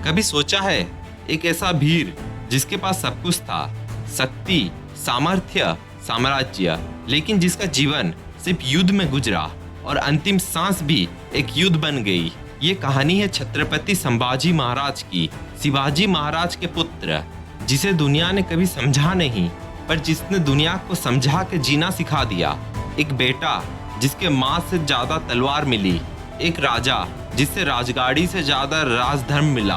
कभी सोचा है एक ऐसा वीर जिसके पास सब कुछ था, शक्ति, सामर्थ्य, साम्राज्य, लेकिन जिसका जीवन सिर्फ युद्ध में गुजरा और अंतिम सांस भी एक युद्ध बन गई। ये कहानी है छत्रपति संभाजी महाराज की, शिवाजी महाराज के पुत्र, जिसे दुनिया ने कभी समझा नहीं, पर जिसने दुनिया को समझा के जीना सिखा दिया। एक बेटा जिसके माँ से ज्यादा तलवार मिली, एक राजा जिससे राजगाड़ी से ज्यादा राजधर्म मिला,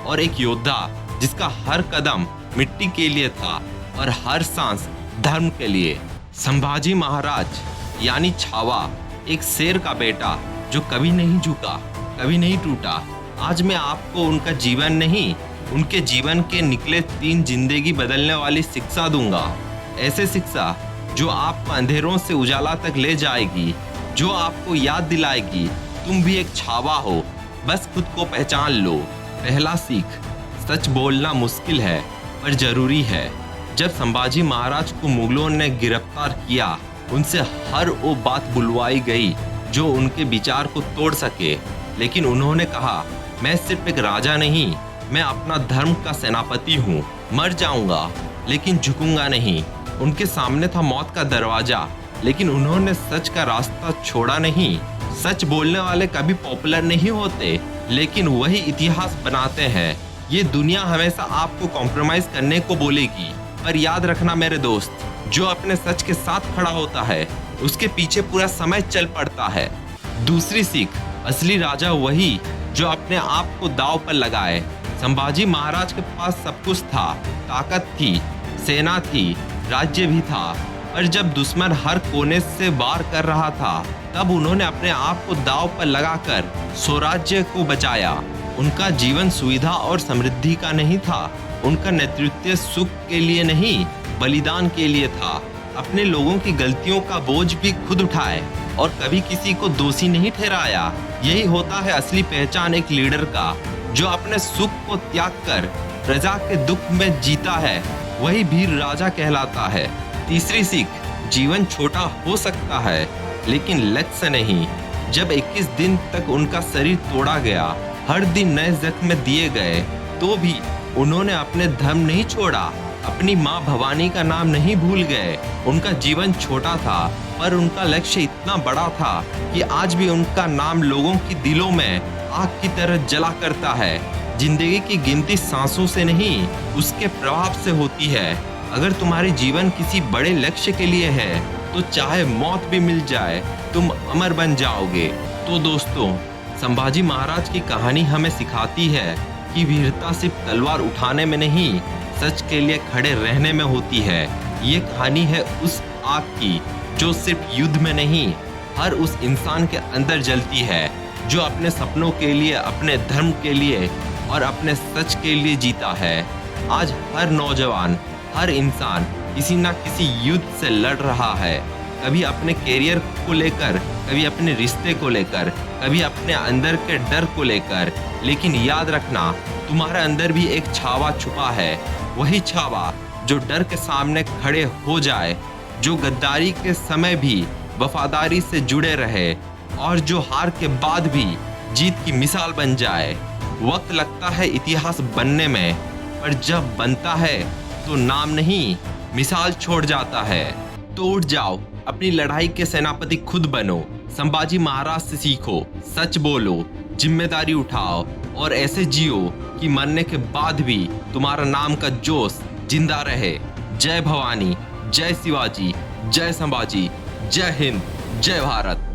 और एक योद्धा जिसका हर कदम मिट्टी के लिए था और हर सांस धर्म के लिए। संभाजी महाराज यानी छावा, एक शेर का बेटा जो कभी नहीं झुका, कभी नहीं टूटा। आज मैं आपको उनका जीवन नहीं, उनके जीवन के निकले 3 जिंदगी बदलने वाली शिक्षा दूंगा। ऐसे शिक्षा जो आपको अंधेरों से उजाला तक ले जाएगी, जो आपको याद दिलाएगी तुम भी एक छावा हो, बस खुद को पहचान लो। पहला सीख, सच बोलना मुश्किल है पर जरूरी है। जब संभाजी महाराज को मुगलों ने गिरफ्तार किया, उनसे हर वो बात बुलवाई गई जो उनके विचार को तोड़ सके, लेकिन उन्होंने कहा, मैं सिर्फ एक राजा नहीं, मैं अपना धर्म का सेनापति हूँ। मर जाऊंगा लेकिन झुकूंगा नहीं। उनके सामने था मौत का दरवाजा, लेकिन उन्होंने सच का रास्ता छोड़ा नहीं। सच बोलने वाले कभी पॉपुलर नहीं होते, लेकिन वही इतिहास बनाते हैं। ये दुनिया हमेशा आपको कॉम्प्रोमाइज करने को बोलेगी, पर याद रखना मेरे दोस्त, जो अपने सच के साथ खड़ा होता है उसके पीछे पूरा समय चल पड़ता है। दूसरी सीख, असली राजा वही जो अपने आप को दांव पर लगाए। संभाजी महाराज के पास सब कुछ था, ताकत थी, सेना थी, राज्य भी था, पर जब दुश्मन हर कोने से वार कर रहा था, तब उन्होंने अपने आप को दांव पर लगाकर स्वराज्य को बचाया। उनका जीवन सुविधा और समृद्धि का नहीं था, उनका नेतृत्व सुख के लिए नहीं, बलिदान के लिए था। अपने लोगों की गलतियों का बोझ भी खुद उठाए और कभी किसी को दोषी नहीं ठहराया। यही होता है असली पहचान एक लीडर का, जो अपने सुख को त्याग कर प्रजा के दुख में जीता है, वही वीर राजा कहलाता है। तीसरी सीख, जीवन छोटा हो सकता है लेकिन लक्ष्य नहीं। जब 21 दिन तक उनका शरीर तोड़ा गया, हर दिन नए जख्म दिए गए, तो भी उन्होंने अपने धर्म नहीं छोड़ा, अपनी माँ भवानी का नाम नहीं भूल गए। उनका जीवन छोटा था, पर उनका लक्ष्य इतना बड़ा था कि आज भी उनका नाम लोगों की दिलों में आग की तरह जला करता है। जिंदगी की गिनती सांसों से नहीं, उसके प्रभाव से होती है। अगर तुम्हारी जीवन किसी बड़े लक्ष्य के लिए है, तो चाहे मौत भी मिल जाए, तुम अमर बन जाओगे। तो दोस्तों, संभाजी महाराज की कहानी हमें सिखाती है कि वीरता सिर्फ तलवार उठाने में नहीं, सच के लिए खड़े रहने में होती है। ये कहानी है उस आग की जो सिर्फ युद्ध में नहीं, हर उस इंसान के अंदर जलती है, जो अपने सपनों के लिए, अपने धर्म के लिए और अपने सच के लिए जीता है। आज हर नौजवान, हर इंसान किसी ना किसी युद्ध से लड़ रहा है, कभी अपने कैरियर को लेकर, कभी अपने रिश्ते को लेकर, कभी अपने अंदर के डर को लेकर। लेकिन याद रखना, तुम्हारे अंदर भी एक छावा छुपा है, वही छावा जो डर के सामने खड़े हो जाए, जो गद्दारी के समय भी वफादारी से जुड़े रहे, और जो हार के बाद भी जीत की मिसाल बन जाए। वक्त लगता है इतिहास बनने में, पर जब बनता है तो नाम नहीं, मिसाल छोड़ जाता है। तो उठ जाओ, अपनी लड़ाई के सेनापति खुद बनो, संभाजी महाराज से सीखो, सच बोलो, जिम्मेदारी उठाओ और ऐसे जियो कि मरने के बाद भी तुम्हारा नाम का जोश जिंदा रहे। जय भवानी, जय शिवाजी, जय संभाजी, जय हिंद, जय भारत।